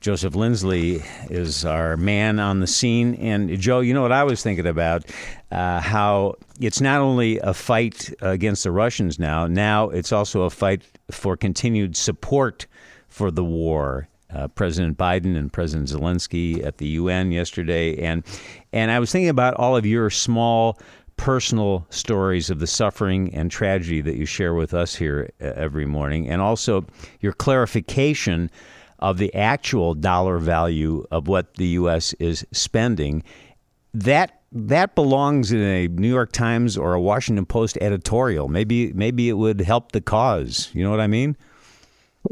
Joseph Lindsley is our man on the scene. And Joe, you know what I was thinking about? How it's not only a fight against the Russians now it's also a fight for continued support for the war. President Biden and President Zelensky at the UN yesterday. And I was thinking about all of your small personal stories of the suffering and tragedy that you share with us here every morning, and also your clarification of the actual dollar value of what the U.S. is spending. That belongs in a New York Times or a Washington Post editorial. Maybe it would help the cause. You know what I mean?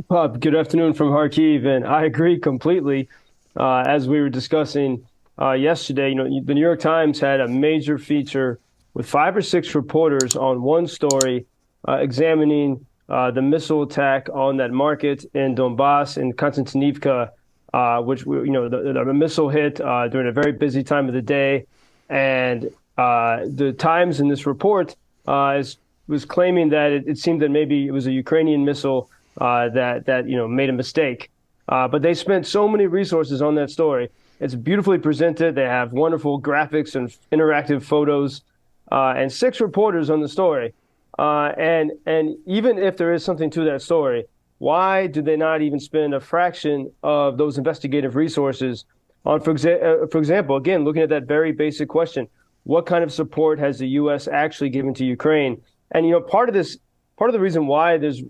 Bob, good afternoon from Kharkiv, and I agree completely. As we were discussing yesterday, the New York Times had a major feature with 5 or 6 reporters on one story examining the missile attack on that market in Donbass in Konstantinivka, which the missile hit during a very busy time of the day, and the Times in this report was claiming that it seemed that maybe it was a Ukrainian missile that made a mistake, but they spent so many resources on that story. It's beautifully presented. They have wonderful graphics and interactive photos, and 6 reporters on the story. And even if there is something to that story, why do they not even spend a fraction of those investigative resources on, for example, again, looking at that very basic question, what kind of support has the U.S. actually given to Ukraine? And part of the reason why there's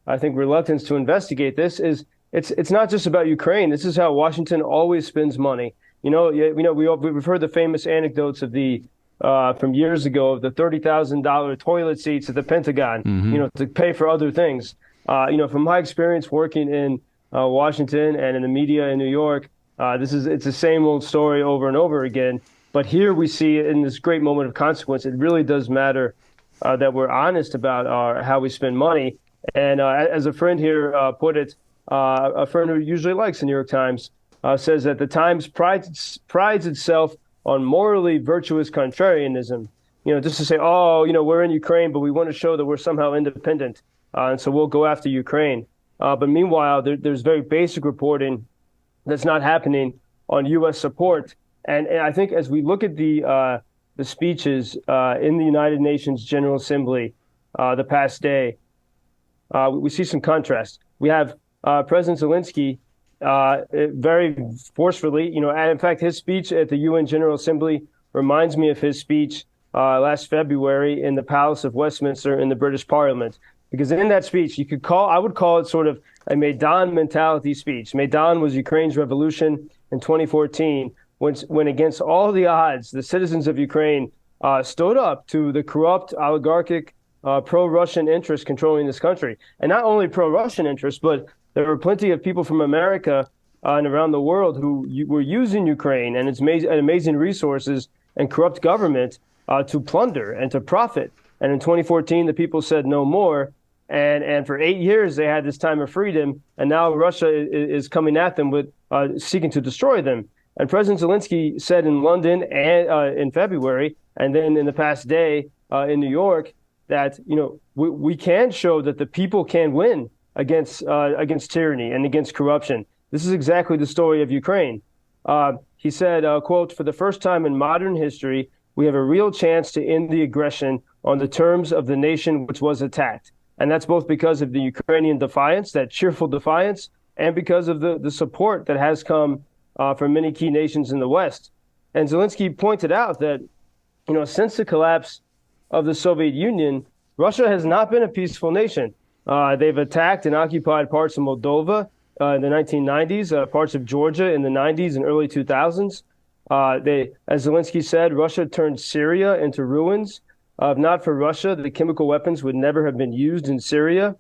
I think reluctance to investigate this is it's not just about Ukraine. This is how Washington always spends money. We've heard the famous anecdotes of from years ago of the $30,000 toilet seats at the Pentagon, to pay for other things. From my experience working in Washington and in the media in New York, it's the same old story over and over again. But here we see in this great moment of consequence, it really does matter that we're honest about how we spend money. And as a friend here put it, a friend who usually likes the New York Times says that the Times prides itself on morally virtuous contrarianism. Just to say, we're in Ukraine, but we want to show that we're somehow independent, and so we'll go after Ukraine. But meanwhile, there's very basic reporting that's not happening on U.S. support. And I think as we look at the speeches in the United Nations General Assembly the past day, we see some contrast. We have President Zelensky very forcefully, and in fact, his speech at the UN General Assembly reminds me of his speech last February in the Palace of Westminster in the British Parliament. Because in that speech, I would call it sort of a Maidan mentality speech. Maidan was Ukraine's revolution in 2014, when against all the odds, the citizens of Ukraine stood up to the corrupt oligarchic pro-Russian interests controlling this country. And not only pro-Russian interests, but there were plenty of people from America and around the world who were using Ukraine and its amazing resources and corrupt government to plunder and to profit. And in 2014, the people said no more. And for 8 years, they had this time of freedom. And now Russia is coming at them with seeking to destroy them. And President Zelensky said in London and in February, and then in the past day in New York, that we can show that the people can win against tyranny and against corruption. This is exactly the story of Ukraine. He said, quote, "For the first time in modern history, we have a real chance to end the aggression on the terms of the nation which was attacked." And that's both because of the Ukrainian defiance, that cheerful defiance, and because of the support that has come from many key nations in the West. And Zelensky pointed out that, since the collapse of the Soviet Union, Russia has not been a peaceful nation. They've attacked and occupied parts of Moldova in the 1990s, parts of Georgia in the 90s and early 2000s. As Zelensky said, Russia turned Syria into ruins. If not for Russia, the chemical weapons would never have been used in Syria.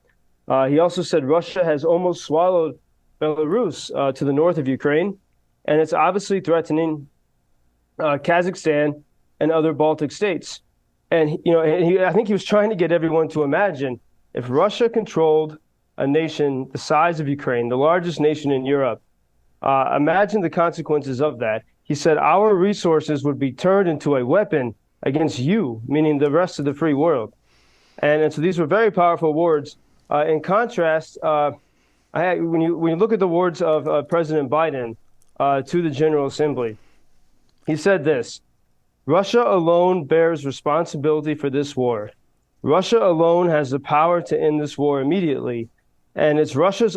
He also said Russia has almost swallowed Belarus to the north of Ukraine, and it's obviously threatening Kazakhstan and other Baltic states. And I think he was trying to get everyone to imagine if Russia controlled a nation the size of Ukraine, the largest nation in Europe, imagine the consequences of that. He said our resources would be turned into a weapon against you, meaning the rest of the free world. And so these were very powerful words. In contrast, when you look at the words of President Biden to the General Assembly, he said this: Russia alone bears responsibility for this war. Russia alone has the power to end this war immediately, and it's Russia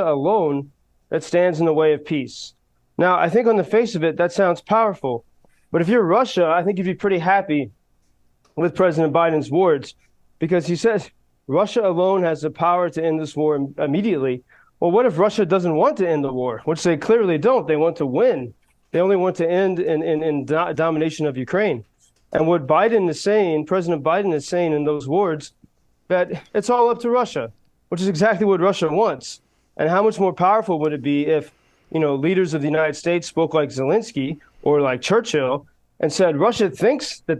alone that stands in the way of peace. Now, I think on the face of it, that sounds powerful, but if you're Russia, I think you'd be pretty happy with President Biden's words, because he says Russia alone has the power to end this war immediately. Well, what if Russia doesn't want to end the war, which they clearly don't? They want to win. They only want to end in domination of Ukraine. And what Biden is saying, President Biden is saying in those words, that it's all up to Russia, which is exactly what Russia wants. And how much more powerful would it be if, leaders of the United States spoke like Zelensky or like Churchill and said, Russia thinks that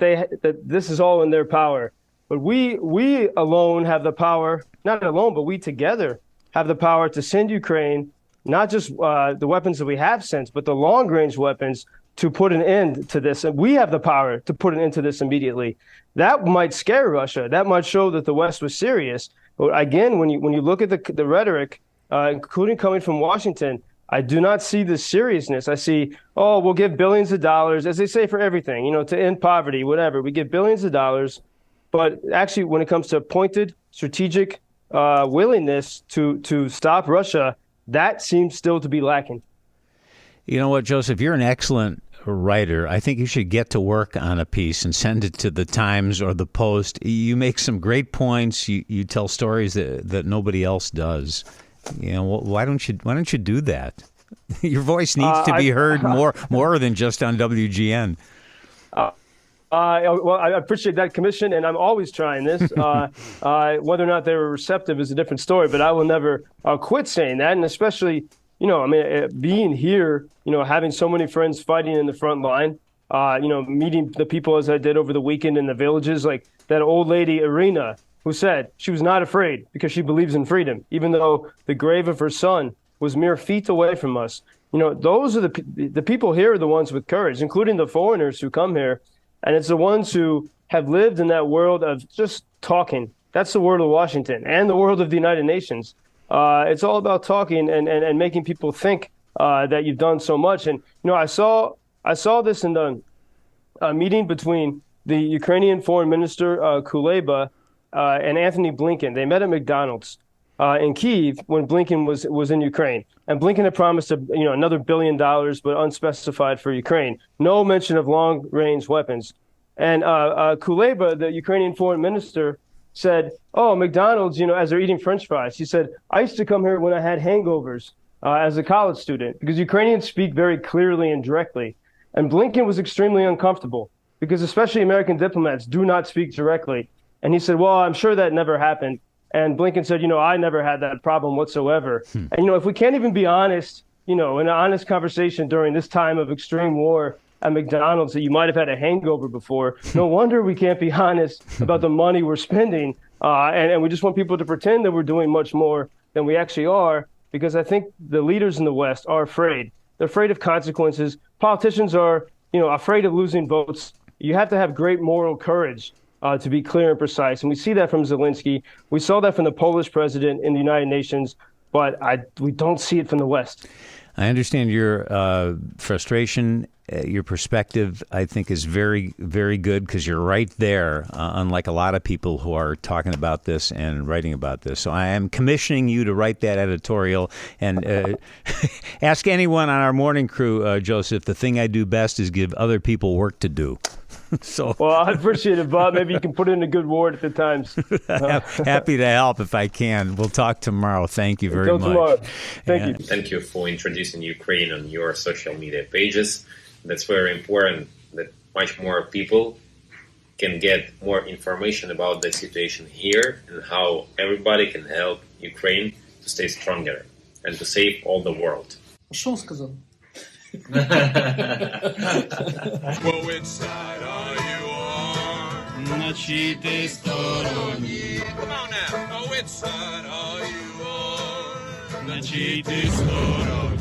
this is all in their power, but we alone have the power, not alone, but we together have the power to send Ukraine not just the weapons that we have sent, but the long-range weapons to put an end to this. And we have the power to put an end to this immediately. That might scare Russia. That might show that the West was serious. But again, when you look at the rhetoric, including coming from Washington, I do not see the seriousness. I see, we'll give billions of dollars, as they say for everything, to end poverty, whatever. We give billions of dollars. But actually, when it comes to pointed, strategic willingness to stop Russia, that seems still to be lacking. You know what, Joseph, you're an excellent writer. I think you should get to work on a piece and send it to the Times or the Post. You make some great points. You tell stories that nobody else does. Why don't you do that? Your voice needs to be heard more than just on WGN. Well, I appreciate that commission, and I'm always trying this. Whether or not they were receptive is a different story, but I will never quit saying that. And especially, being here, having so many friends fighting in the front line, meeting the people as I did over the weekend in the villages, like that old lady, Irina, who said she was not afraid because she believes in freedom, even though the grave of her son was mere feet away from us. Those are the people here are the ones with courage, including the foreigners who come here. And it's the ones who have lived in that world of just talking. That's the world of Washington and the world of the United Nations. It's all about talking and making people think that you've done so much. And, I saw this in the meeting between the Ukrainian Foreign Minister, Kuleba, and Anthony Blinken. They met at McDonald's in Kyiv when Blinken was in Ukraine. And Blinken had promised another $1 billion, but unspecified for Ukraine. No mention of long-range weapons. And Kuleba, the Ukrainian foreign minister, said, McDonald's, as they're eating French fries, he said, I used to come here when I had hangovers as a college student, because Ukrainians speak very clearly and directly. And Blinken was extremely uncomfortable because especially American diplomats do not speak directly. And he said, well, I'm sure that never happened. And Blinken said, I never had that problem whatsoever. And, if we can't even be honest, in an honest conversation during this time of extreme war at McDonald's, that you might have had a hangover before, no wonder we can't be honest about the money we're spending. And we just want people to pretend that we're doing much more than we actually are, because I think the leaders in the West are afraid. They're afraid of consequences. Politicians are, afraid of losing votes. You have to have great moral courage to be clear and precise. And we see that from Zelensky. We saw that from the Polish president in the United Nations, but we don't see it from the West. I understand your frustration. Your perspective, I think, is very, very good because you're right there, unlike a lot of people who are talking about this and writing about this. So I am commissioning you to write that editorial and ask anyone on our morning crew, Joseph, the thing I do best is give other people work to do. Well, I appreciate it, Bob. Maybe you can put in a good word at the Times. Happy to help if I can. We'll talk tomorrow. Thank you very much. Tomorrow. Thank you. Thank you for introducing Ukraine on your social media pages. That's very important that much more people can get more information about the situation here and how everybody can help Ukraine to stay stronger and to save all the world. Що він сказав? Well, which side are you on? На чиїй ти стороні? Come on now. Oh, which side are you on? На чиїй ти стороні?